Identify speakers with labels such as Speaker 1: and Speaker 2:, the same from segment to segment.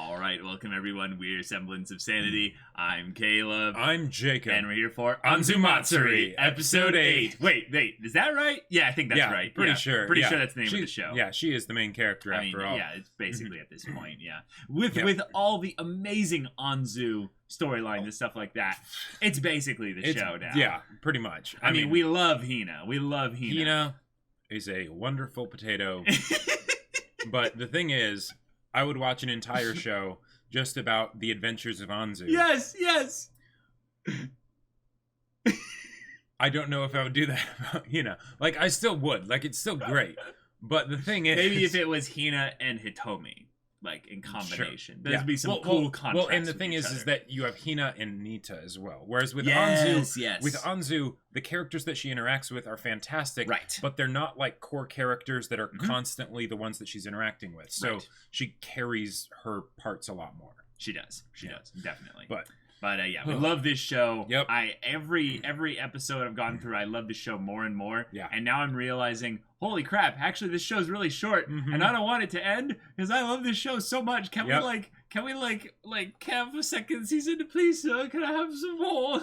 Speaker 1: Alright, welcome everyone. We're Semblance of Sanity. I'm Caleb.
Speaker 2: I'm Jacob.
Speaker 1: And we're here for Hinamatsuri, episode 8. Wait, is that right? Yeah, I think that's right.
Speaker 2: Pretty sure.
Speaker 1: Pretty sure that's the name of the show.
Speaker 2: Yeah, she is the main character after all.
Speaker 1: Yeah, it's basically at this point, yeah. With all the amazing Anzu storyline and stuff like that, it's basically the show now.
Speaker 2: Yeah, pretty much.
Speaker 1: I mean, we love Hina.
Speaker 2: Hina is a wonderful potato. But the thing is, I would watch an entire show just about the adventures of Anzu.
Speaker 1: Yes.
Speaker 2: I don't know if I would do that about Hina. Like, I still would. Like, it's still great. But the thing is...
Speaker 1: Maybe if it was Hina and Hitomi, like, in combination.
Speaker 2: Sure.
Speaker 1: There'd be some cool contrast.
Speaker 2: Well, and the thing is that you have Hina and Nita as well. Whereas with Anzu, the characters that she interacts with are fantastic.
Speaker 1: Right.
Speaker 2: But they're not, like, core characters that are constantly the ones that she's interacting with. So she carries her parts a lot more.
Speaker 1: She does, definitely.
Speaker 2: But
Speaker 1: yeah, we love this show.
Speaker 2: Yep.
Speaker 1: Every episode I've gone through, I love this show more and more.
Speaker 2: Yeah.
Speaker 1: And now I'm realizing, holy crap! Actually, this show's really short, and I don't want it to end because I love this show so much. Can we have a second season, please, sir? Can I have some more?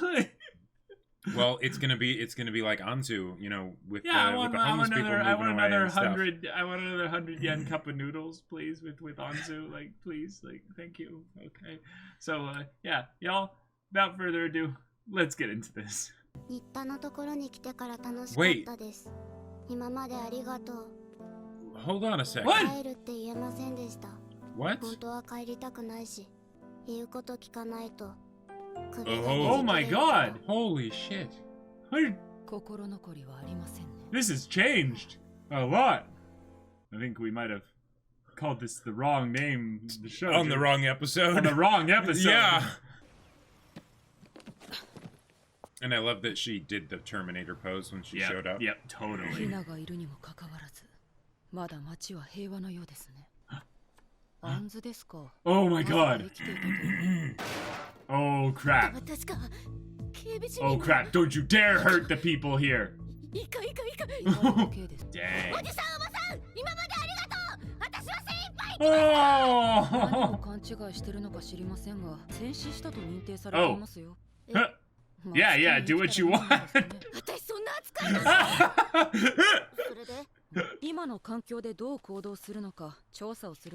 Speaker 2: Well, it's gonna be like Anzu, you know, with the homeless people moving away and stuff.
Speaker 1: I want another 100 yen cup of noodles, please, with Anzu. Like, please, like, thank you. Okay. So, yeah, y'all. Without further ado, let's get into this.
Speaker 2: Wait. Hold on a second. What?
Speaker 1: Oh my god!
Speaker 2: Holy shit.
Speaker 1: This has changed a lot. I think we might have called this the wrong name, the show.
Speaker 2: On the wrong episode.
Speaker 1: On the wrong episode.
Speaker 2: Yeah. And I love that she did the Terminator pose when she showed up.
Speaker 1: Yep, totally. Oh my god. Oh crap. Oh crap, don't you dare hurt the people here. Dang. Oh. Yeah, do what you want.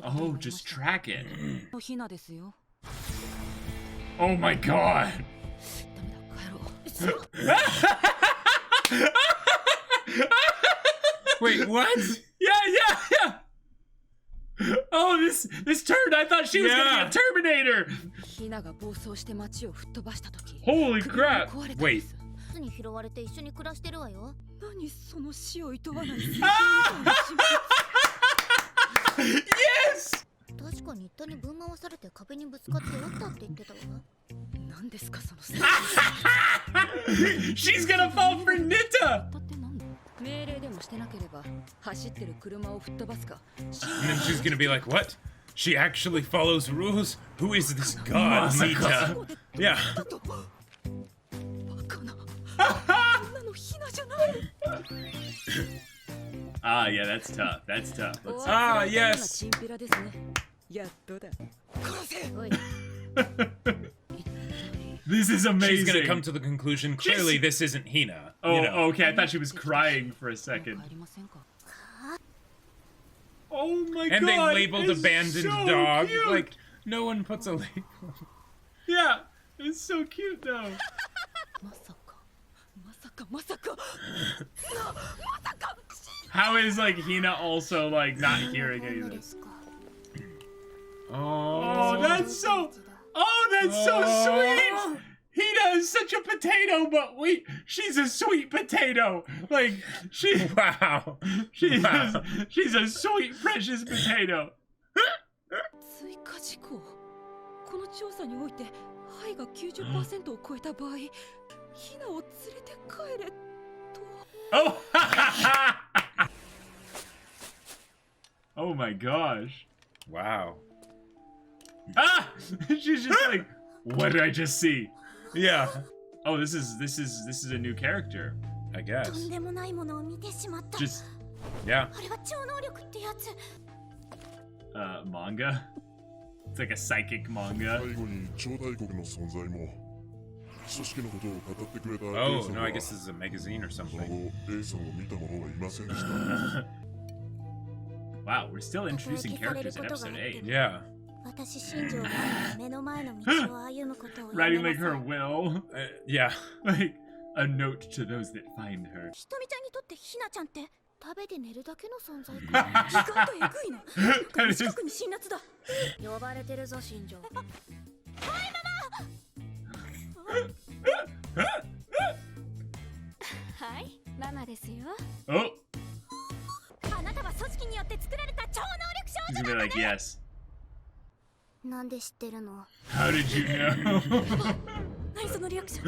Speaker 1: Oh, just track it. Oh my god.
Speaker 2: Wait, what?
Speaker 1: Yeah. Oh, this turned. I thought she was gonna be a Terminator. Holy crap.
Speaker 2: Wait.
Speaker 1: Yes! She's gonna fall for Nita!
Speaker 2: And then she's gonna be like, what? She actually follows rules? Who is this god, Nita? Yeah.
Speaker 1: Yeah, that's tough.
Speaker 2: Yes.
Speaker 1: This is amazing.
Speaker 2: She's gonna come to the conclusion, clearly this isn't Hina.
Speaker 1: Oh,
Speaker 2: you know.
Speaker 1: Okay, I thought she was crying for a second. Oh my god.
Speaker 2: And they labeled abandoned
Speaker 1: so
Speaker 2: dog.
Speaker 1: Cute.
Speaker 2: Like, no one puts a label.
Speaker 1: Yeah, it's so cute though. How is like Hina also like not hearing any of this? Oh, that's so sweet. Hina is such a potato, but she's a sweet potato. Like she's a sweet, precious potato. Oh! Oh my gosh.
Speaker 2: Wow.
Speaker 1: Ah! She's just like, what did I just see?
Speaker 2: Yeah.
Speaker 1: Oh, this is a new character,
Speaker 2: I guess.
Speaker 1: Just
Speaker 2: yeah.
Speaker 1: Manga? It's like a psychic manga.
Speaker 2: Oh, no, I guess this is a magazine or something.
Speaker 1: Wow, we're still introducing characters in episode 8.
Speaker 2: Yeah.
Speaker 1: Writing like her will.
Speaker 2: Yeah.
Speaker 1: Like a note to those that find her.
Speaker 3: 食べて寝るだけの存在か。意外とエグいな。近くに辛辣だ。呼ばれてるぞ、新庄。はい、ママ。はい、ママですよ。
Speaker 1: Oh.
Speaker 3: あなたは組織によって作られた超能力少
Speaker 1: He's
Speaker 3: 女
Speaker 1: gonna
Speaker 3: な
Speaker 1: be
Speaker 3: の
Speaker 1: like,
Speaker 3: ね。
Speaker 1: yes.
Speaker 3: なんで知ってるの？
Speaker 1: How did you know?
Speaker 3: 何そのリアクション？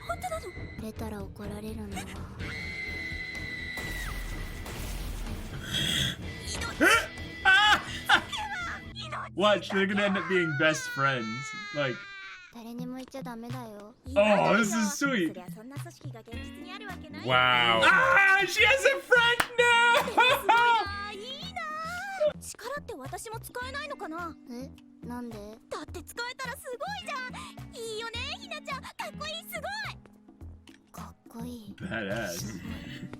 Speaker 3: 本当なの？出たら怒られるな。
Speaker 1: Watch, they're gonna end up being best friends. Like,
Speaker 3: 誰にも言っちゃダメだよ。
Speaker 1: oh, this is sweet.
Speaker 3: そりゃそんな組織が現実にあるわけない。
Speaker 2: Wow.
Speaker 1: Ah, she has a friend now.
Speaker 3: いいな。力って私も使えないのかな？え、なんで？だって使えたらすごいじゃん。いいよね、ひなちゃん。かっこいい、すごい。かっこいい。
Speaker 1: Badass.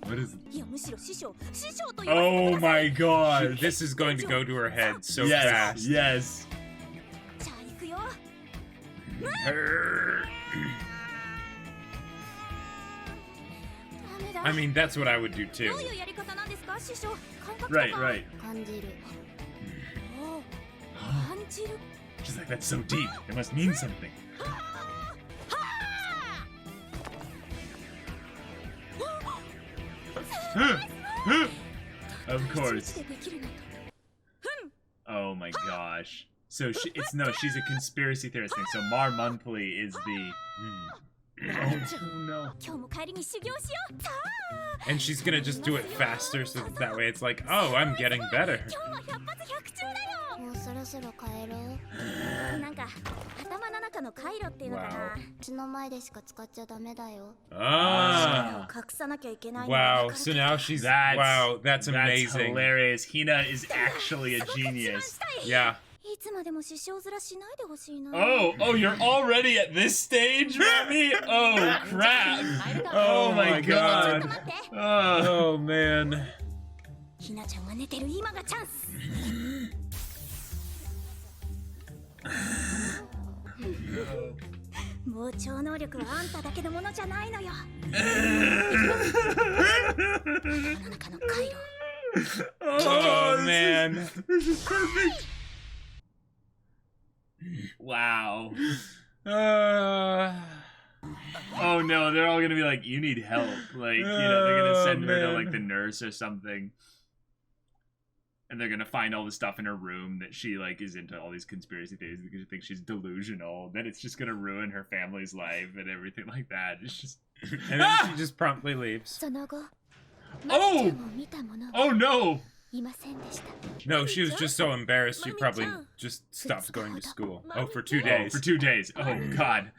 Speaker 1: What is?
Speaker 3: いや、むしろ師匠と言わせてください。
Speaker 1: Oh my god.
Speaker 2: This is going to go to her head so
Speaker 1: Yes,
Speaker 2: fast.
Speaker 1: yes.
Speaker 3: じゃあ行くよ。
Speaker 2: I mean, that's what I would do too.
Speaker 3: どういうやり方なんですか、師匠？感覚とか。
Speaker 1: Right, right.
Speaker 3: 感じる。おお、感じる。
Speaker 1: She's like, that's so deep. It must mean something. Of course. Oh my gosh. So she's a conspiracy theorist thing. So Mar Monthly is the. Oh no.
Speaker 3: 今日も帰りに修行しよう。さあ。
Speaker 2: And she's gonna just do it faster so that way it's like, oh, I'm getting better.
Speaker 3: 今日は百発百中だよ。もうそろそろ帰ろう。なんか頭の中の回路っていうのかな。うちの前でしか使っちゃダメだよ。
Speaker 2: Ah.
Speaker 3: 隠さなきゃいけない。
Speaker 2: Wow. So now she's. Wow. That's amazing.
Speaker 1: That's hilarious. Hina is actually a genius.
Speaker 2: Yeah.
Speaker 3: いつまでも師匠面しないでほしいな。
Speaker 1: Oh, you're already at this stage, Remy? Oh, crap. Oh my god.
Speaker 2: Oh man.
Speaker 3: ひなちゃんが寝てる今がチャンス。もう超能力はあんただけのものじゃないのよ。頭の中の回路。
Speaker 2: Oh man.
Speaker 1: This is perfect. Wow. Oh no, they're all gonna be like, you need help. Like, they're gonna send her to like the nurse or something. And they're gonna find all the stuff in her room that she like is into all these conspiracy theories because she thinks she's delusional. Then it's just gonna ruin her family's life and everything like that. It's just
Speaker 2: And then she just promptly leaves.
Speaker 1: Oh! Oh no!
Speaker 2: No, she was just so embarrassed she probably just stopped going to school. Oh, for 2 days.
Speaker 1: For 2 days. Oh god.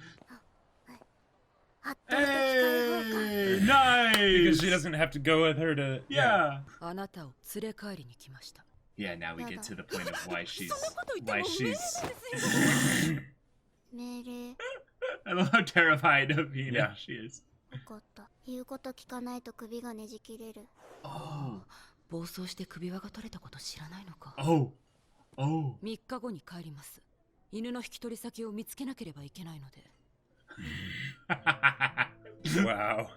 Speaker 1: Hey, nice!
Speaker 2: Because she doesn't have to go with her to...
Speaker 1: Yeah. Yeah, now we get to the point of why she's... I love how terrified of Hina she is. Oh.
Speaker 4: 暴走して首輪が取れたこと知らないのか。
Speaker 1: Oh. Oh.
Speaker 4: 3日後に帰ります。犬の引き取り先を見つけなければいけないので。
Speaker 2: Wow.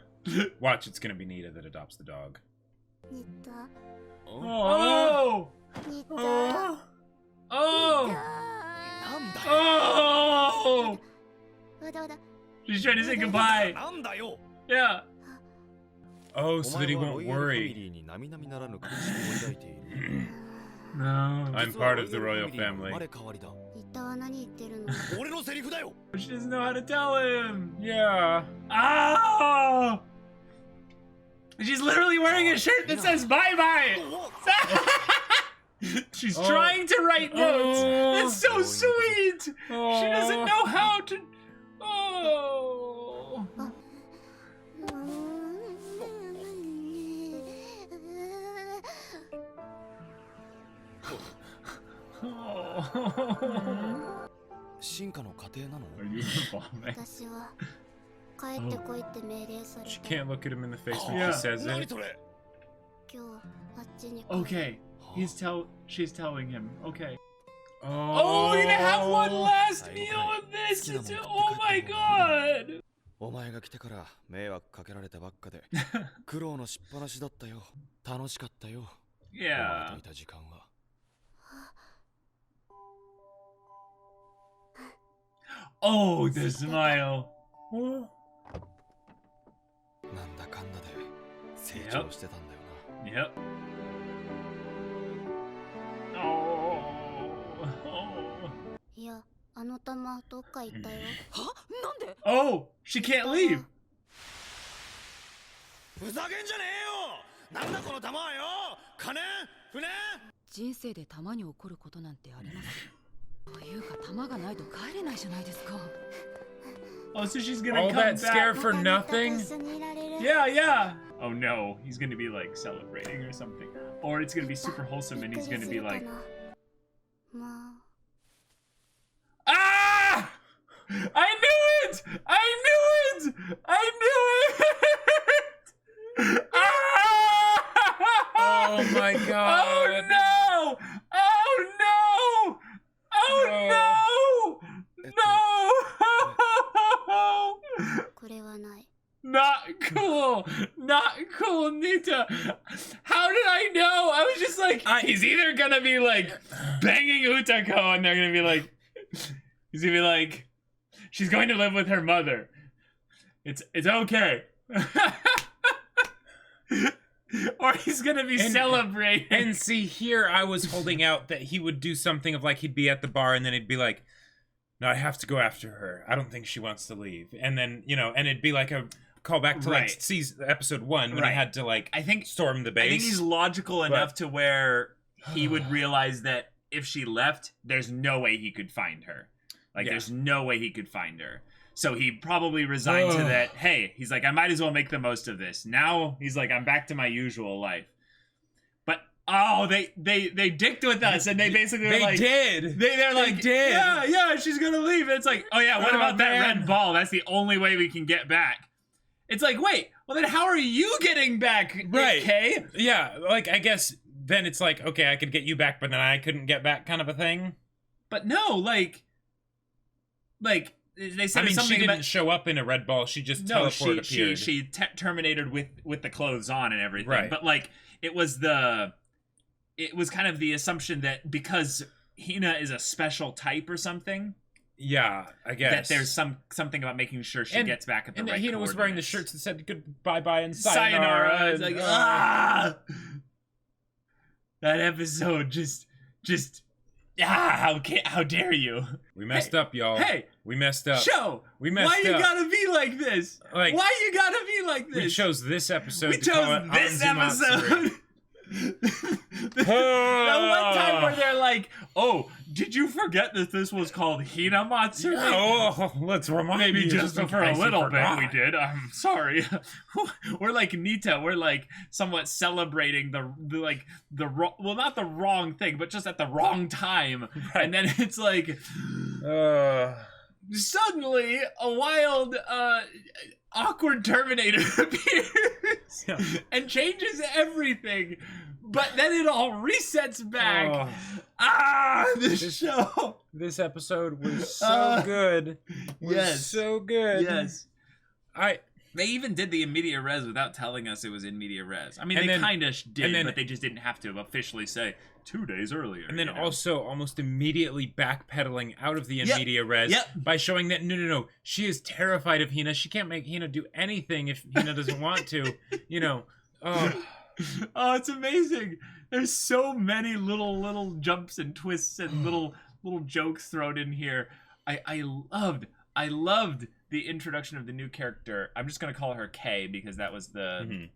Speaker 2: Watch, it's gonna be Nita that adopts the dog.
Speaker 1: Oh. Oh. Oh. Oh. She's trying to say goodbye. Yeah.
Speaker 2: Oh, so that he won't worry.
Speaker 1: No.
Speaker 2: I'm part of the royal family.
Speaker 1: She doesn't know how to tell him.
Speaker 2: Yeah.
Speaker 1: Oh! She's literally wearing a shirt that says bye-bye. She's trying to write notes. It's so sweet. She doesn't know how to... Oh. Oh.
Speaker 5: 進化の過程なの？
Speaker 1: Are you involving?
Speaker 3: 私は帰ってこいって命令され
Speaker 2: She
Speaker 3: た。
Speaker 2: can't look at him in the face when
Speaker 1: Yeah.
Speaker 2: she says
Speaker 5: 何
Speaker 2: it.
Speaker 5: それ？
Speaker 3: 今日あっちに
Speaker 1: Okay. She's telling him. Okay.
Speaker 2: Oh,
Speaker 1: Oh, we're gonna have one last meal with this. Oh my god.
Speaker 5: お前が来てから迷惑かけられてばっかで苦労のしっぱなしだったよ。楽しかったよ。お前
Speaker 1: Yeah.
Speaker 5: といた時間は。
Speaker 1: Oh, the smile.
Speaker 5: なんだかんだで成長してたんだよな。
Speaker 1: Yep. Oh. Oh.
Speaker 3: いや、あの玉どっか行ったよ。
Speaker 4: は？なんで？
Speaker 1: Oh, she can't leave.
Speaker 5: ふざけんじゃねえよ。なんだこの玉はよ。金？船？
Speaker 4: 人生でたまに起こることなんてあります。というか玉がないと帰れないじゃないですか。
Speaker 1: Oh, so she's gonna
Speaker 2: All
Speaker 1: come
Speaker 2: that
Speaker 1: back.
Speaker 2: scare for
Speaker 3: また
Speaker 2: nothing?
Speaker 3: 一緒にいられる。
Speaker 1: Yeah, yeah. Oh no, he's gonna be like celebrating or something. Or it's gonna be super wholesome and he's gonna be like,
Speaker 3: まあ。
Speaker 1: ah! I knew it! I knew it! I knew it! Ah!
Speaker 2: Oh my god.
Speaker 1: Oh no! Oh no! Oh no! No!
Speaker 3: これはない。
Speaker 1: Not cool. Not cool, Nita. How did I know? I was just like, he's either gonna be like banging Utako and they're gonna be like, he's gonna be like, she's going to live with her mother. It's okay. Or he's gonna be celebrating.
Speaker 2: And see, here I was holding out that he would do something of like he'd be at the bar and then he'd be like, no, I have to go after her. I don't think she wants to leave. And then, you know, and it'd be like a callback to like
Speaker 1: Right.
Speaker 2: season episode 1 when
Speaker 1: Right.
Speaker 2: he had to like
Speaker 1: I think
Speaker 2: storm the base.
Speaker 1: I think he's logical enough to where he would realize that if she left, there's no way he could find her. Like,
Speaker 2: Yeah.
Speaker 1: there's no way he could find her. So he probably resigned to that. Hey, he's like, I might as well make the most of this. Now he's like, I'm back to my usual life. But they dicked with us, and they basically
Speaker 2: They
Speaker 1: were like,
Speaker 2: did.
Speaker 1: they're like,
Speaker 2: did.
Speaker 1: yeah, she's gonna leave. And it's like, oh yeah, what
Speaker 2: Oh,
Speaker 1: about that
Speaker 2: man.
Speaker 1: red ball? That's the only way we can get back. It's like, wait, well then how are you getting back,
Speaker 2: Right.
Speaker 1: Kay?
Speaker 2: Yeah, like I guess then it's like, okay, I could get you back, but then I couldn't get back kind of a thing.
Speaker 1: But no, like they said
Speaker 2: I mean,
Speaker 1: something
Speaker 2: she didn't
Speaker 1: about
Speaker 2: show up in a red ball. She just
Speaker 1: no,
Speaker 2: teleported appeared.
Speaker 1: she terminated with the clothes on and everything.
Speaker 2: Right.
Speaker 1: But like it was kind of the assumption that because Hina is a special type or something,
Speaker 2: Yeah, I guess.
Speaker 1: that there's something about making sure she gets back at the
Speaker 2: and
Speaker 1: right
Speaker 2: Hina was wearing the
Speaker 1: coordinates.
Speaker 2: shirts that said goodbye and
Speaker 1: Sayonara. It's like,
Speaker 2: and,
Speaker 1: ah! That episode just how dare you?
Speaker 2: We messed up, y'all.
Speaker 1: Hey,
Speaker 2: we messed up.
Speaker 1: show.
Speaker 2: We messed
Speaker 1: Why you
Speaker 2: up.
Speaker 1: gotta be like this?
Speaker 2: Like,
Speaker 1: Why you gotta be like this?
Speaker 2: We chose this episode
Speaker 1: We
Speaker 2: to call
Speaker 1: chose
Speaker 2: it
Speaker 1: this
Speaker 2: Hinamatsuri.
Speaker 1: episode. That one time where they're like, "Oh, did you forget that this was called Hinamatsuri?"
Speaker 2: Oh, let's remind
Speaker 1: Maybe
Speaker 2: you
Speaker 1: just
Speaker 2: in
Speaker 1: for a
Speaker 2: case you
Speaker 1: little bit
Speaker 2: forgot.
Speaker 1: we did. I'm sorry. We're like Nita. We're like somewhat celebrating the well, not the wrong thing, but just at the wrong time.
Speaker 2: Right.
Speaker 1: And then it's like suddenly a wild awkward Terminator appears and changes everything. But then it all resets back. This show.
Speaker 2: This episode was so good. Was
Speaker 1: yes.
Speaker 2: so good.
Speaker 1: Yes.
Speaker 2: They
Speaker 1: even did the in media res without telling us it was in media res. I mean,
Speaker 2: And
Speaker 1: they
Speaker 2: then-
Speaker 1: kind of did,
Speaker 2: and then-
Speaker 1: but they just didn't have to officially say 2 days earlier.
Speaker 2: And then
Speaker 1: you know?
Speaker 2: also almost immediately backpedaling out of the in
Speaker 1: Yep.
Speaker 2: media res
Speaker 1: Yep.
Speaker 2: by showing that no, she is terrified of Hina. She can't make Hina do anything if Hina doesn't want to. You know.
Speaker 1: Oh, it's amazing. There's so many little jumps and twists and little jokes thrown in here. I loved the introduction of the new character. I'm just gonna call her Kay because that was the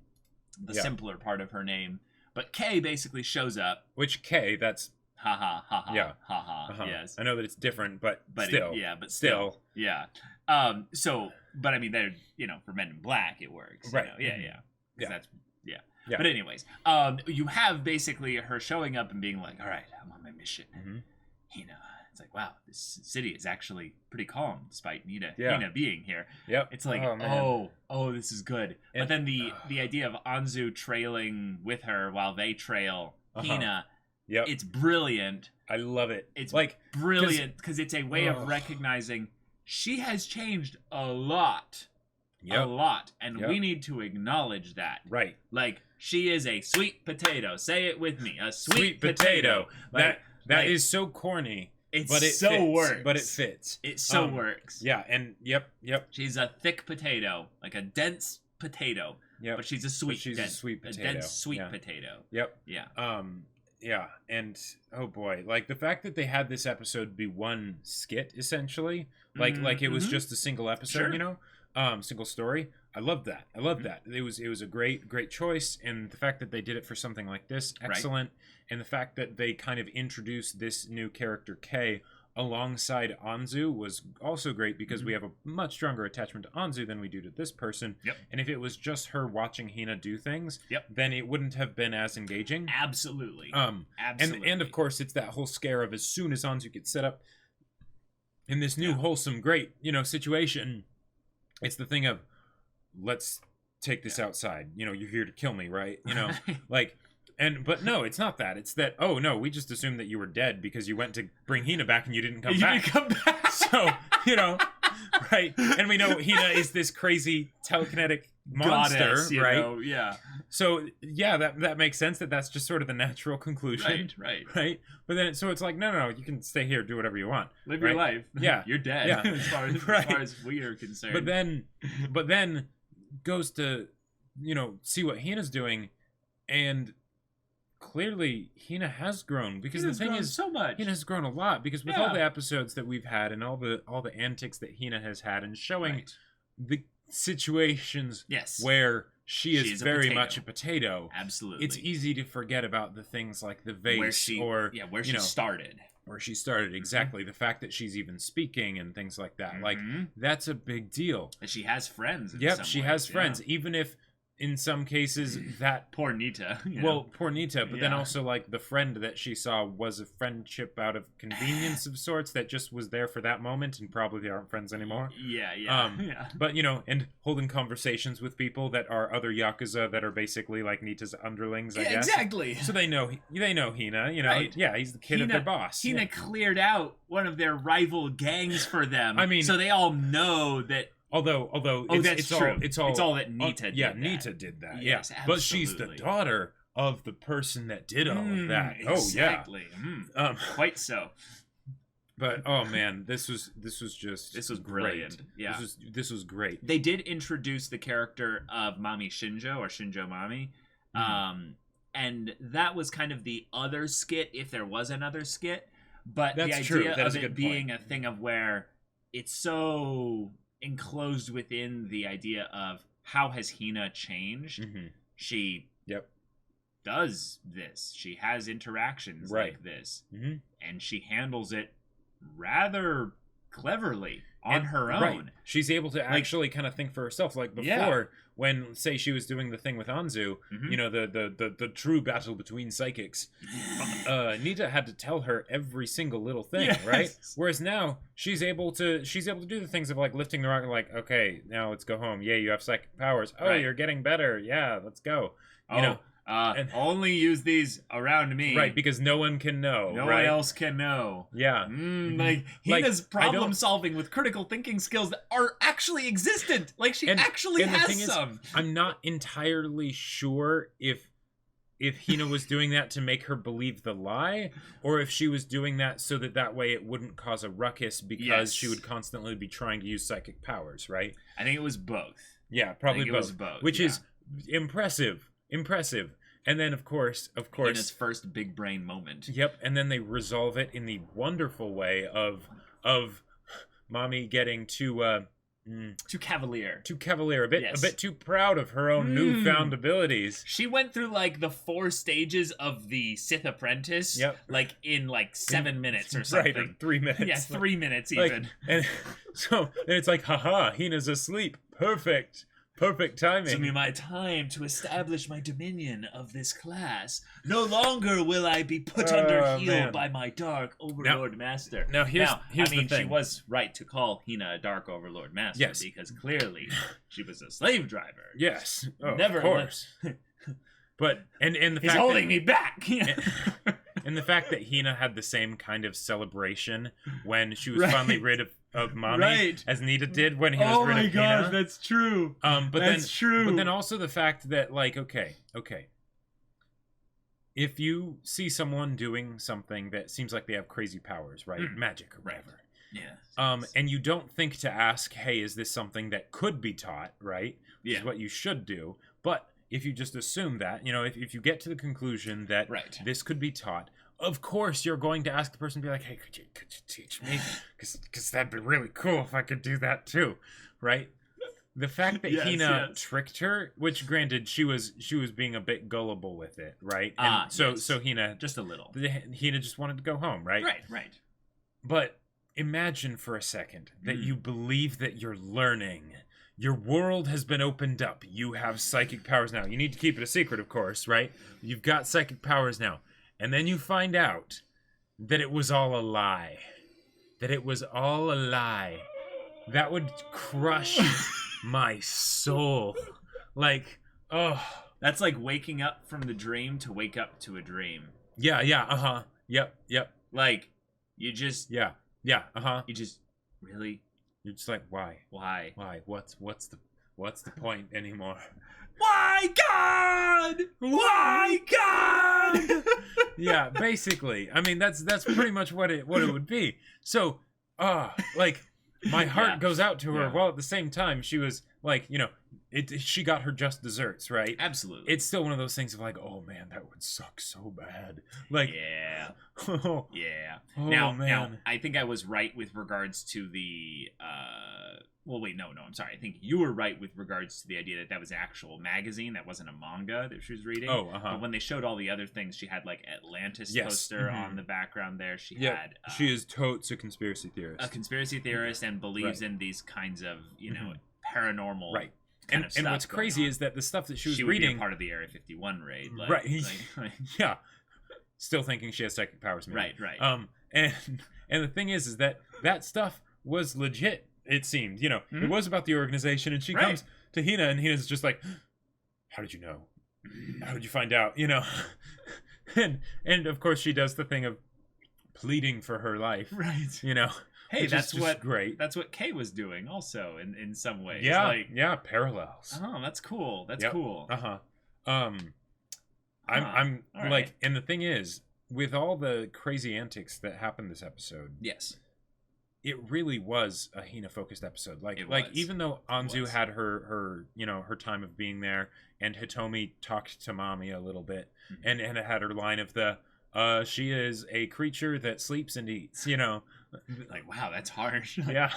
Speaker 1: simpler part of her name. But Kay basically shows up.
Speaker 2: Which K? That's
Speaker 1: ha ha ha ha
Speaker 2: Yeah.
Speaker 1: ha ha.
Speaker 2: uh-huh.
Speaker 1: Yes.
Speaker 2: I know that it's different, but still.
Speaker 1: But still. Yeah. But I mean, they're for Men in Black, it works.
Speaker 2: Right.
Speaker 1: You know? Yeah.
Speaker 2: Mhm.
Speaker 1: Yeah. 'Cause
Speaker 2: Yeah.
Speaker 1: that's
Speaker 2: Yeah.
Speaker 1: But anyways, you have basically her showing up and being like, "All right, I'm on my mission.
Speaker 2: Mhm.
Speaker 1: Hina. It's like, wow, this city is actually pretty calm despite
Speaker 2: Yeah.
Speaker 1: Hina being here.
Speaker 2: Yep.
Speaker 1: It's like,
Speaker 2: Oh, man.
Speaker 1: oh, this is good.
Speaker 2: And-
Speaker 1: But then the idea of Anzu trailing with her while they trail Hina,
Speaker 2: Yep.
Speaker 1: it's brilliant.
Speaker 2: I love it.
Speaker 1: It's
Speaker 2: like
Speaker 1: brilliant because it's a way
Speaker 2: Ugh.
Speaker 1: of recognizing she has changed a lot.
Speaker 2: Yep.
Speaker 1: A lot. And
Speaker 2: Yep.
Speaker 1: we need to acknowledge that.
Speaker 2: Right.
Speaker 1: Like, she is a sweet potato. Say it with me. A sweet,
Speaker 2: Sweet
Speaker 1: potato. Like,
Speaker 2: that is so corny.
Speaker 1: It's
Speaker 2: But it
Speaker 1: so
Speaker 2: fits,
Speaker 1: works.
Speaker 2: But it fits.
Speaker 1: It so works.
Speaker 2: Yeah, and yep.
Speaker 1: She's a thick potato, like a dense potato.
Speaker 2: Yep.
Speaker 1: But she's a sweet
Speaker 2: she's a sweet potato.
Speaker 1: A dense sweet
Speaker 2: Yeah.
Speaker 1: potato.
Speaker 2: Yep.
Speaker 1: Yeah.
Speaker 2: Yeah, and oh boy, like the fact that they had this episode be one skit essentially, like it was just a single episode,
Speaker 1: Sure.
Speaker 2: you know, single story. I love that. I love that. It was a great choice, and the fact that they did it for something like this, excellent. And the fact that they kind of introduced this new character Kei alongside Anzu was also great because we have a much stronger attachment to Anzu than we do to this person.
Speaker 1: Yep.
Speaker 2: And if it was just her watching Hina do things,
Speaker 1: Yep.
Speaker 2: then it wouldn't have been as engaging.
Speaker 1: Absolutely.
Speaker 2: Absolutely. And of course, it's that whole scare of as soon as Anzu gets set up in this new wholesome, great, situation, it's the thing of, let's take this outside. You're here to kill me, right? But no, it's not that. It's that, oh no, we just assumed that you were dead because you went to bring Hina back and you didn't come back.
Speaker 1: You didn't come back.
Speaker 2: So, right? And we know Hina is this crazy telekinetic monster,
Speaker 1: Goddess,
Speaker 2: right?
Speaker 1: Yeah.
Speaker 2: So, yeah, that makes sense that's just sort of the natural conclusion.
Speaker 1: Right.
Speaker 2: Right? But then, so it's like, no, you can stay here, do whatever you want.
Speaker 1: Live your life.
Speaker 2: Yeah.
Speaker 1: You're dead.
Speaker 2: Yeah.
Speaker 1: As far as we are concerned.
Speaker 2: But then goes to, see what Hina's doing, and clearly Hina has grown because
Speaker 1: Hina's
Speaker 2: the thing
Speaker 1: grown
Speaker 2: is
Speaker 1: so much.
Speaker 2: Hina's grown a lot because with all the episodes that we've had and all the antics that Hina has had and showing the situations where she is very much a potato.
Speaker 1: Absolutely.
Speaker 2: It's easy to forget about the things like the vase
Speaker 1: where she started.
Speaker 2: Where she started, exactly. The fact that she's even speaking and things like that. Like, that's a big deal.
Speaker 1: And she has friends.
Speaker 2: Yep, she has friends. Even if, in some cases, that...
Speaker 1: Poor Nita.
Speaker 2: Poor Nita, but then also, like, the friend that she saw was a friendship out of convenience of sorts that just was there for that moment, and probably they aren't friends anymore.
Speaker 1: Yeah.
Speaker 2: But, and holding conversations with people that are other Yakuza that are basically, like, Nita's underlings, I guess.
Speaker 1: Exactly.
Speaker 2: So they know Hina,
Speaker 1: Right.
Speaker 2: Yeah, he's the kid of their boss.
Speaker 1: Hina cleared out one of their rival gangs for them.
Speaker 2: I mean...
Speaker 1: So they all know that...
Speaker 2: Although
Speaker 1: that's true.
Speaker 2: It's all
Speaker 1: that Nita did.
Speaker 2: Yeah,
Speaker 1: that.
Speaker 2: Nita did that.
Speaker 1: Yes,
Speaker 2: yeah. But she's the daughter of the person that did all of that.
Speaker 1: Exactly.
Speaker 2: Oh yeah.
Speaker 1: Quite so.
Speaker 2: But oh man, this was
Speaker 1: brilliant.
Speaker 2: Great.
Speaker 1: Yeah.
Speaker 2: This was great.
Speaker 1: They did introduce the character of Mami Shinjo or Shinjo Mami. And that was kind of the other skit if there was another skit. But the idea of it being a thing of where it's so enclosed within the idea of how has Hina changed. She does this. She has interactions like this. And she handles it rather cleverly on her own.
Speaker 2: Right. She's able to actually kind of think for herself. Like before, when, say, she was doing the thing with Anzu, the true battle between psychics, Nita had to tell her every single little thing, right? Whereas now, she's able to do the things of, like, lifting the rock and, like, okay, now let's go home. Yeah, you have psychic powers. Oh, you're getting better. Yeah, let's go.
Speaker 1: And only use these around me.
Speaker 2: Right, because no one can know.
Speaker 1: No one else can know.
Speaker 2: Yeah.
Speaker 1: Like, Hina's problem solving with critical thinking skills that are actually existent. Like, she actually has some.
Speaker 2: I'm not entirely sure if Hina was doing that to make her believe the lie, or if she was doing that so that way it wouldn't cause a ruckus because she would constantly be trying to use psychic powers, right?
Speaker 1: I think it was both.
Speaker 2: Yeah, probably both.
Speaker 1: It was both.
Speaker 2: Which is impressive. And then, of course,
Speaker 1: Hina's first big brain moment.
Speaker 2: Yep, and then they resolve it in the wonderful way of Mommy getting too cavalier, a bit too proud of her own newfound abilities.
Speaker 1: She went through like the 4 stages of the Sith Apprentice, like in like 7 minutes or something.
Speaker 2: Right, 3 minutes.
Speaker 1: Yeah, 3 minutes even.
Speaker 2: And so it's like, haha, Hina's asleep. Perfect. Perfect timing.
Speaker 1: This will be my time to establish my dominion of this class. No longer will I be put under heel by my dark overlord master.
Speaker 2: Now, here's
Speaker 1: I mean,
Speaker 2: the thing.
Speaker 1: she was right to call Hina a dark overlord master, because clearly she was a slave driver.
Speaker 2: Yes,
Speaker 1: Never,
Speaker 2: of course. But and the
Speaker 1: he's
Speaker 2: fact
Speaker 1: holding me back.
Speaker 2: And the fact that Hina had the same kind of celebration when she was finally rid of Mommy as Nita did when he was rid of Hina. Oh my gosh,
Speaker 1: that's true.
Speaker 2: But then also the fact that, like, okay. If you see someone doing something that seems like they have crazy powers, right? Magic or whatever.
Speaker 1: Yeah.
Speaker 2: And you don't think to ask, hey, is this something that could be taught, right? Which is what you should do. But if you just assume that, if you get to the conclusion that this could be taught, of course you're going to ask the person, be like, hey, could you teach me? Because that'd be really cool if I could do that too, right? The fact that Hina tricked her, which granted she was being a bit gullible with it, right? And so Hina
Speaker 1: just a little.
Speaker 2: Hina just wanted to go home, right?
Speaker 1: Right.
Speaker 2: But imagine for a second that you believe that you're learning. Your world has been opened up. You have psychic powers now. You need to keep it a secret, of course, right? You've got psychic powers now. And then you find out that it was all a lie. That would crush my soul. Like,
Speaker 1: that's like waking up from the dream to wake up to a dream.
Speaker 2: Yeah, Yep.
Speaker 1: Like, you just...
Speaker 2: Yeah,
Speaker 1: You just really...
Speaker 2: You're just like, why? What's the point anymore?
Speaker 1: Why God? Why God?
Speaker 2: Yeah, basically. I mean, that's pretty much what it would be. So, like, my heart goes out to her. While at the same time, she was like, she got her just desserts, right?
Speaker 1: Absolutely.
Speaker 2: It's still one of those things of like, oh man, that would suck so bad. Like,
Speaker 1: yeah.
Speaker 2: Oh,
Speaker 1: Now, I think I was right with regards to the. Well, wait, no, I'm sorry. I think you were right with regards to the idea that was an actual magazine, that wasn't a manga that she was reading. But when they showed all the other things, she had like Atlantis poster on the background there. She had.
Speaker 2: She is totes a conspiracy theorist.
Speaker 1: A conspiracy theorist and believes in these kinds of paranormal.
Speaker 2: Right. And what's crazy is that the stuff that she was reading,
Speaker 1: would be a part of the Area 51 raid,
Speaker 2: yeah, still thinking she has psychic powers, maybe.
Speaker 1: Right.
Speaker 2: And the thing is that stuff was legit. It seemed, it was about the organization, and she comes to Hina, and Hina's just like, "How did you know? How did you find out?" and of course she does the thing of pleading for her life,
Speaker 1: right? Hey, that's
Speaker 2: great.
Speaker 1: That's what Kay was doing, also in some ways.
Speaker 2: Yeah, parallels.
Speaker 1: Oh, that's cool. That's cool.
Speaker 2: I'm
Speaker 1: all
Speaker 2: like,
Speaker 1: right.
Speaker 2: And the thing is, with all the crazy antics that happened this episode,
Speaker 1: yes,
Speaker 2: it really was a Hina focused episode. Like even though Anzu had her her time of being there, and Hitomi talked to Mommy a little bit, and it had her line of the she is a creature that sleeps and eats,
Speaker 1: like, wow, that's harsh.
Speaker 2: Yeah,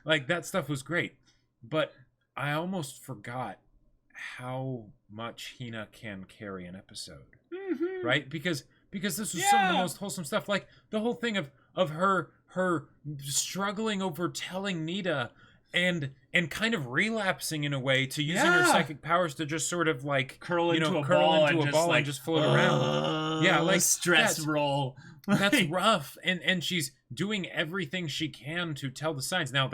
Speaker 2: like that stuff was great, but I almost forgot how much Hina can carry an episode, right? Because this was some of the most wholesome stuff, like the whole thing of her struggling over telling Nita and kind of relapsing in a way to using her psychic powers to just sort of like
Speaker 1: curl into a ball and just
Speaker 2: float around. Yeah, like
Speaker 1: stress roll.
Speaker 2: That's rough. And she's doing everything she can to tell the signs. Now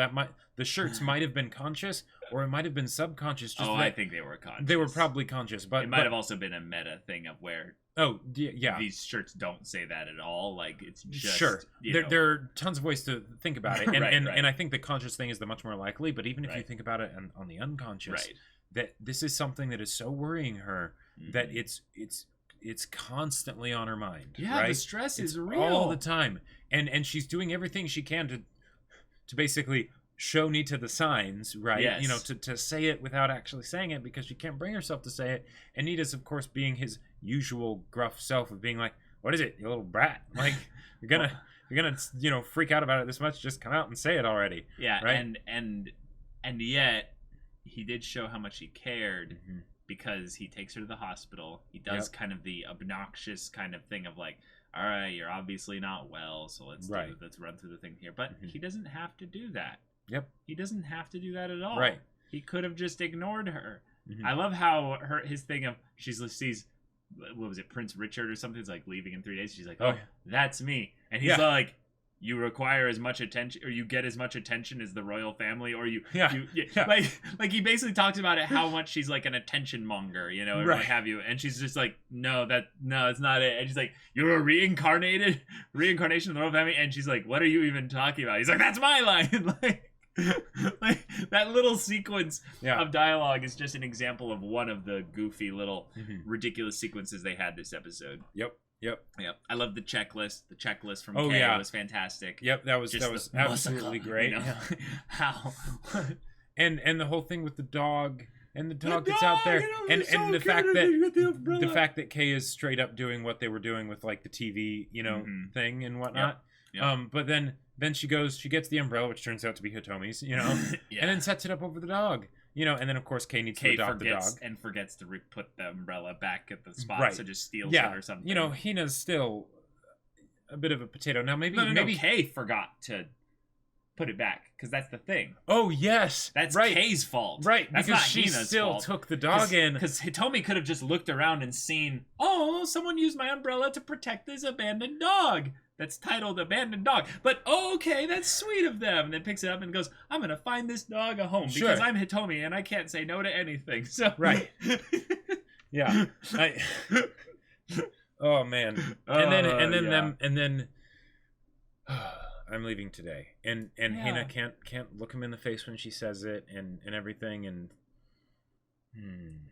Speaker 2: the shirts might have been conscious, or it might have been subconscious.
Speaker 1: I think they were conscious.
Speaker 2: They were probably conscious, but
Speaker 1: it might have also been a meta thing of where.
Speaker 2: Oh yeah,
Speaker 1: these shirts don't say that at all. Like, it's just
Speaker 2: There are tons of ways to think about it, and
Speaker 1: Right.
Speaker 2: and I think the conscious thing is the much more likely. But even if you think about it on the unconscious, that this is something that is so worrying her that it's constantly on her mind.
Speaker 1: Yeah,
Speaker 2: right?
Speaker 1: the stress is real
Speaker 2: all the time, and she's doing everything she can to basically show Nita the signs, right?
Speaker 1: Yes.
Speaker 2: To say it without actually saying it, because she can't bring herself to say it. And Nita's, of course, being his usual gruff self of being like, "What is it, you little brat? Like, you're gonna freak out about it this much? Just come out and say it already."
Speaker 1: Yeah,
Speaker 2: right?
Speaker 1: and yet he did show how much he cared, because he takes her to the hospital. He does kind of the obnoxious kind of thing of like, all right, you're obviously not well, so let's run through the thing here. But he doesn't have to do that.
Speaker 2: Yep.
Speaker 1: He doesn't have to do that at all.
Speaker 2: Right.
Speaker 1: He could have just ignored her.
Speaker 2: Mhm.
Speaker 1: I love how his thing of she sees, what was it, Prince Richard or something, is like leaving in 3 days. She's like, oh,
Speaker 2: Oh, yeah.
Speaker 1: that's me. And he's like, you require as much attention, or you get as much attention as the royal family, or you like he basically talks about it, how much she's like an attention monger, you know, and what have you. And she's just like, no, it's not it. And she's like, you're a reincarnation of the royal family. And she's like, what are you even talking about? He's like, that's my line. like that little sequence of dialogue is just an example of one of the goofy little ridiculous sequences they had this episode.
Speaker 2: Yep.
Speaker 1: I love the checklist. The checklist from Kay was fantastic.
Speaker 2: Yep, that was absolutely great.
Speaker 1: You know? How
Speaker 2: and the whole thing with the dog, and the dog that's out there, and the fact that Kay is straight up doing what they were doing with like the TV, you know, thing and whatnot. Yep. But then she gets the umbrella, which turns out to be Hitomi's, you know, and then sets it up over the dog. You know, and then of course Kay needs to adopt the dog.
Speaker 1: And forgets to put the umbrella back at the spot, so just steals it or something.
Speaker 2: You know, Hina's still a bit of a potato. Now maybe
Speaker 1: Kay forgot to put it back, because that's the thing.
Speaker 2: Oh yes,
Speaker 1: that's Kay's fault.
Speaker 2: Right,
Speaker 1: that's
Speaker 2: because
Speaker 1: not
Speaker 2: she
Speaker 1: Hina's
Speaker 2: still
Speaker 1: fault.
Speaker 2: took the dog in.
Speaker 1: Because Hitomi could have just looked around and seen, oh, someone used my umbrella to protect this abandoned dog. That's titled Abandoned Dog. But, okay, that's sweet of them. And then picks it up and goes, I'm going to find this dog a home because I'm Hitomi and I can't say no to anything. So
Speaker 2: right. Yeah. Oh, man. And then I'm leaving today. And Hina can't look him in the face when she says it and everything, and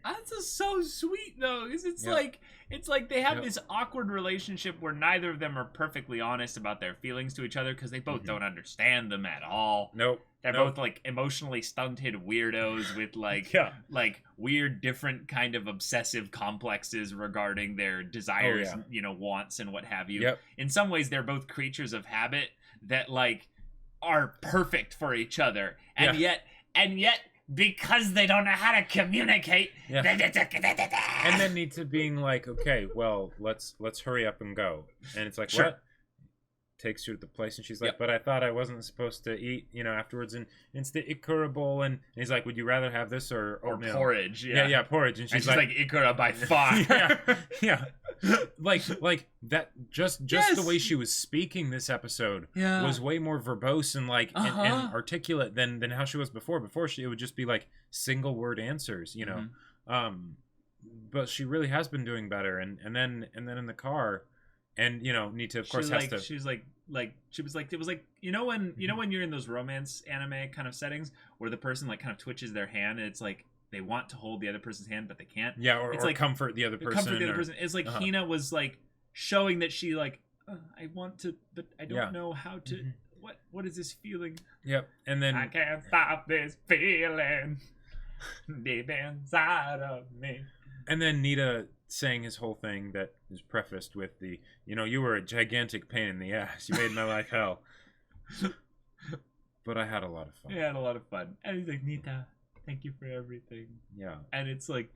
Speaker 1: that's just so sweet though, because it's like they have this awkward relationship where neither of them are perfectly honest about their feelings to each other, because they both don't understand them at all. They're both like emotionally stunted weirdos with like weird different kind of obsessive complexes regarding their desires, you know, wants and what have you. In some ways they're both creatures of habit that like are perfect for each other, and yet because they don't know how to communicate, and
Speaker 2: then need to being like, okay, well, let's hurry up and go. And it's like, what? Takes you to the place, and she's like, but I thought I wasn't supposed to eat, you know, afterwards. And it's the Ikura bowl, and he's like, would you rather have this or
Speaker 1: porridge?
Speaker 2: Yeah, porridge. And she's like
Speaker 1: Ikura by far.
Speaker 2: like that. Just the way she was speaking this episode was way more verbose and like and articulate than how she was before. Before it would just be like single word answers, you know. But she really has been doing better. And then in the car. And you know, Nita of course has to. She was like it was like you know when you're in those romance anime kind of settings where the person like kind of twitches their hand and it's like they want to hold the other person's hand but they can't. Yeah, or
Speaker 1: it's like
Speaker 2: comfort the other person.
Speaker 1: It's like Hina was like showing that she like I want to, but I don't know how to. What is this feeling?
Speaker 2: Yep, and then
Speaker 1: I can't stop this feeling deep inside of me.
Speaker 2: And then Nita saying his whole thing that is prefaced with the, you know, you were a gigantic pain in the ass. You made my life hell. But I had a lot of fun.
Speaker 1: Yeah, I had a lot of fun. And he's like, Nita, thank you for everything.
Speaker 2: Yeah.
Speaker 1: And it's like,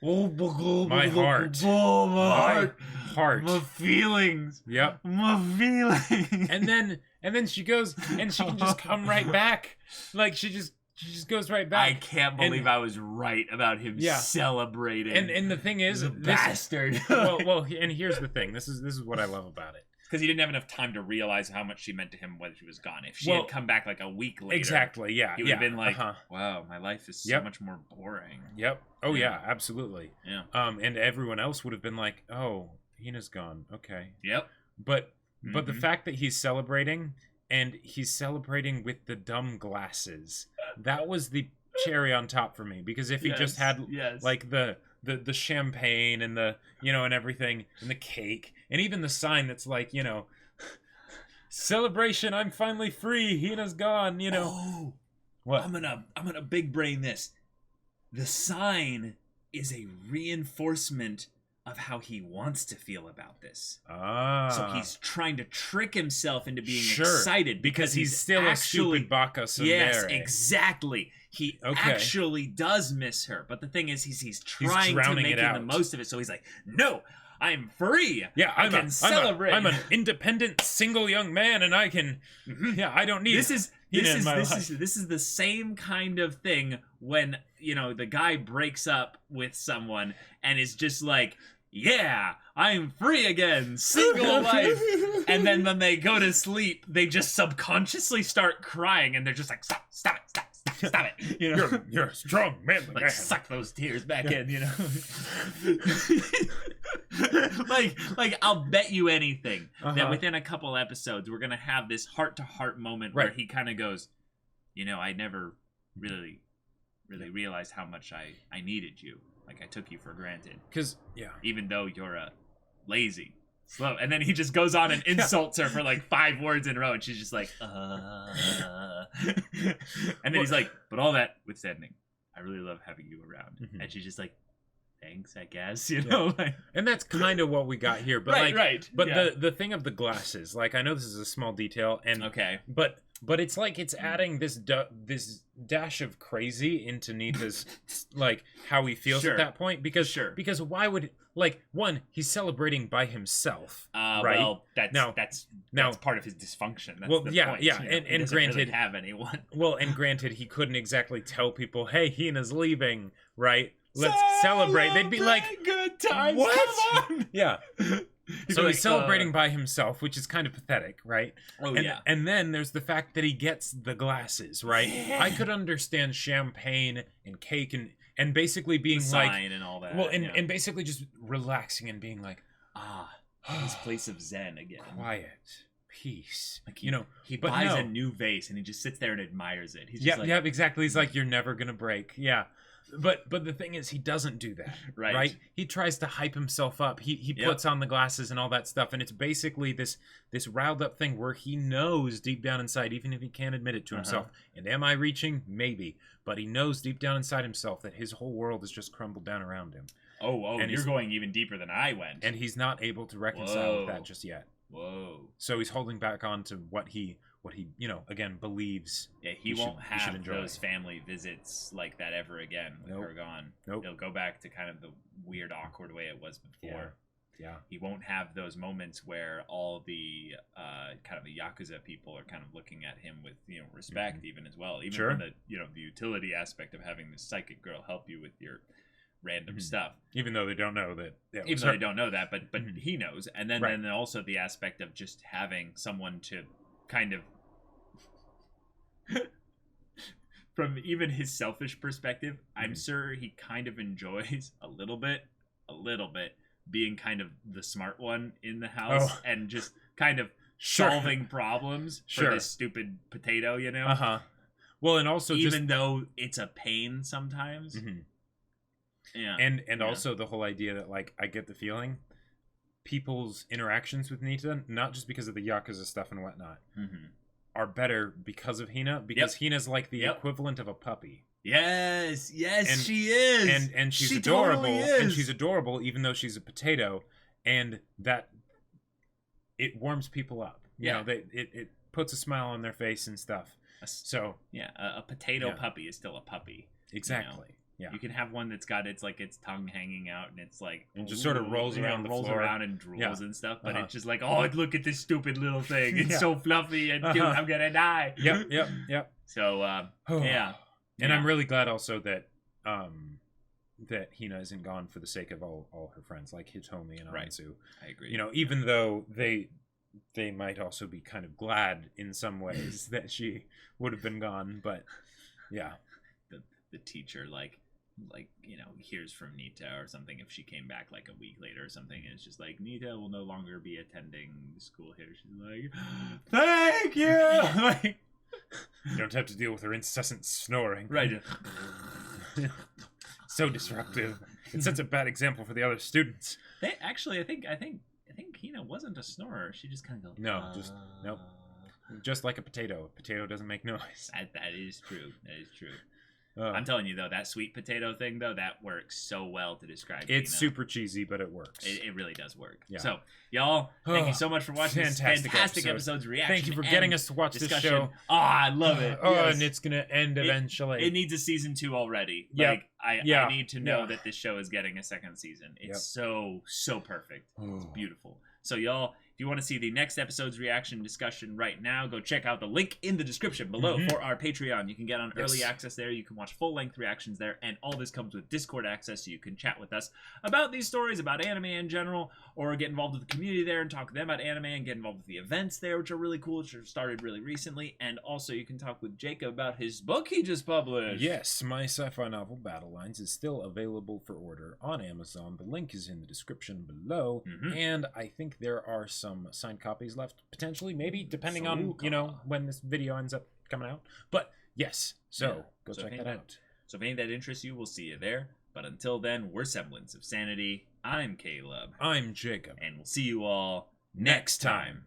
Speaker 2: my heart.
Speaker 1: My
Speaker 2: heart.
Speaker 1: My feelings.
Speaker 2: Yep.
Speaker 1: My feelings.
Speaker 2: And then she goes, and she can just come right back. Like, she just goes right back.
Speaker 1: I can't believe I was right about him celebrating.
Speaker 2: And the thing is,
Speaker 1: bastard.
Speaker 2: well, and here's the thing. This is what I love about it.
Speaker 1: Because he didn't have enough time to realize how much she meant to him when she was gone. If she had come back like a week later,
Speaker 2: exactly,
Speaker 1: he would have been like, "Wow, my life is so much more boring."
Speaker 2: Yep. Oh yeah, absolutely.
Speaker 1: Yeah.
Speaker 2: And everyone else would have been like, "Oh, Hina's gone. Okay."
Speaker 1: Yep.
Speaker 2: But the fact that he's celebrating. And he's celebrating with the dumb glasses. That was the cherry on top for me. Because if he just had like the champagne and the, you know, and everything, and the cake, and even the sign that's like, you know, celebration, I'm finally free, Hina's gone, you know.
Speaker 1: Oh,
Speaker 2: what?
Speaker 1: I'm gonna big brain this. The sign is a reinforcement of how he wants to feel about this. So he's trying to trick himself into being excited because he's
Speaker 2: still
Speaker 1: actually,
Speaker 2: a stupid baka tsundere.
Speaker 1: Yes, exactly. He actually does miss her, but the thing is, he's trying to make the most of it. So he's like, "No, I'm free.
Speaker 2: Yeah,
Speaker 1: I can celebrate.
Speaker 2: I'm an independent single young man, and I can. Yeah, I don't need.
Speaker 1: This is the same kind of thing when, you know, the guy breaks up with someone and is just like, yeah, I'm free again, single life. And then when they go to sleep, they just subconsciously start crying and they're just like, stop it. You know,
Speaker 2: you're a strong man.
Speaker 1: Like, suck those tears back in, you know. like I'll bet you anything that within a couple episodes we're gonna have this heart-to-heart moment where he kind of goes, you know, I never really realized how much I needed you. Like, I took you for granted.
Speaker 2: Because,
Speaker 1: even though you're lazy, slow. And then he just goes on and insults her for like 5 words in a row. And she's just like, And then he's like, but all that withstanding, I really love having you around.
Speaker 2: Mm-hmm.
Speaker 1: And she's just like, thanks, I guess, you know? Like,
Speaker 2: and that's kind of what we got here. But the thing of the glasses, like, I know this is a small detail. And but it's like it's adding this dash of crazy into Nita's like how he feels at that point because why would, like, one, he's celebrating by himself, right?
Speaker 1: Well, that's part of his dysfunction. That's the point.
Speaker 2: And granted,
Speaker 1: really have anyone.
Speaker 2: Well, and granted, he couldn't exactly tell people, "Hey, Hina's leaving," right? Let's celebrate. They'd be like,
Speaker 1: "Good times,
Speaker 2: what?"
Speaker 1: Come on.
Speaker 2: Yeah. So he's celebrating by himself, which is kind of pathetic, right?
Speaker 1: Oh,
Speaker 2: and, and then there's the fact that he gets the glasses, right?
Speaker 1: Yeah.
Speaker 2: I could understand champagne and cake and basically being
Speaker 1: the
Speaker 2: like,
Speaker 1: sign and all that.
Speaker 2: Well, and basically just relaxing and being like,
Speaker 1: this place of zen again,
Speaker 2: quiet, peace.
Speaker 1: Like he
Speaker 2: but
Speaker 1: buys a new vase and he just sits there and admires it. He's just
Speaker 2: exactly. He's like, you're never gonna break. Yeah. But the thing is, he doesn't do that, right? He tries to hype himself up. He puts on the glasses and all that stuff, and it's basically this riled up thing where he knows deep down inside, even if he can't admit it to himself. And am I reaching? Maybe, but he knows deep down inside himself that his whole world has just crumbled down around him.
Speaker 1: And you're going even deeper than I went,
Speaker 2: and he's not able to reconcile with that just yet.
Speaker 1: Whoa!
Speaker 2: So he's holding back on to what he again believes.
Speaker 1: Yeah, he won't have those family visits like that ever again with her gone.
Speaker 2: Nope.
Speaker 1: He'll go back to kind of the weird, awkward way it was before.
Speaker 2: Yeah.
Speaker 1: He won't have those moments where all the kind of the Yakuza people are kind of looking at him with, respect even as well. Even from the, the utility aspect of having this psychic girl help you with your random stuff.
Speaker 2: Even though they don't know that. Yeah,
Speaker 1: even though they don't know that, but he knows. And then also the aspect of just having someone to kind of from even his selfish perspective, I'm sure he kind of enjoys a little bit being kind of the smart one in the house and just kind of solving problems for this stupid potato,
Speaker 2: Well, and also
Speaker 1: even though it's a pain sometimes. Yeah.
Speaker 2: And also the whole idea that, like, I get the feeling people's interactions with Nita, not just because of the Yakuza stuff and whatnot, are better because of Hina, because Hina's like the equivalent of a puppy.
Speaker 1: Yes, she is.
Speaker 2: And she's
Speaker 1: she
Speaker 2: adorable.
Speaker 1: Totally is.
Speaker 2: And she's adorable even though she's a potato, and that it warms people up. You know, it puts a smile on their face and stuff. So
Speaker 1: a potato puppy is still a puppy.
Speaker 2: Exactly. Yeah.
Speaker 1: You can have one that's got its tongue hanging out and it's like
Speaker 2: and just sort of rolls around the floor.
Speaker 1: Around and drools and stuff, but it's just like, oh, look at this stupid little thing. It's so fluffy and cute. I'm gonna die.
Speaker 2: Yep.
Speaker 1: So
Speaker 2: and I'm really glad also that that Hina isn't gone for the sake of all her friends like Hitomi and Anzu.
Speaker 1: I agree.
Speaker 2: Even though they might also be kind of glad in some ways that she would have been gone, but the teacher like hears from Nita or something if she came back like a week later or something, and it's just like, Nita will no longer be attending school here. She's like, thank you. Like, you don't have to deal with her incessant snoring.
Speaker 1: Right.
Speaker 2: So disruptive. It sets a bad example for the other students.
Speaker 1: They actually, I think Hina wasn't a snorer. She just kind of goes,
Speaker 2: nope. Just like a potato. A potato doesn't make noise.
Speaker 1: That is true. I'm telling you, though, that sweet potato thing, though, that works so well to describe.
Speaker 2: It's super cheesy, but it works.
Speaker 1: It really does work. Yeah. So, y'all, thank you so much for watching this fantastic episode's reaction.
Speaker 2: Thank you for getting us to watch this show.
Speaker 1: Oh, I love it.
Speaker 2: And it's going to end eventually.
Speaker 1: It needs a season 2 already. Like, I need to know that this show is getting a second season. It's so perfect. It's beautiful. So, y'all, if you want to see the next episode's reaction discussion right now, go check out the link in the description below for our Patreon. You can get on early access there. You can watch full-length reactions there. And all this comes with Discord access, so you can chat with us about these stories, about anime in general, or get involved with the community there and talk to them about anime and get involved with the events there, which are really cool, which have started really recently. And also you can talk with Jacob about his book he just published.
Speaker 2: Yes, my sci-fi novel Battle Lines is still available for order on Amazon. The link is in the description below. And I think there are some signed copies left, potentially, maybe, depending on, you know, when this video ends up coming out. But yes, so go check that out.
Speaker 1: So if any of that interests you, we'll see you there. But until then, we're Semblance of Sanity. I'm Caleb.
Speaker 2: I'm Jacob.
Speaker 1: And we'll see you all next time.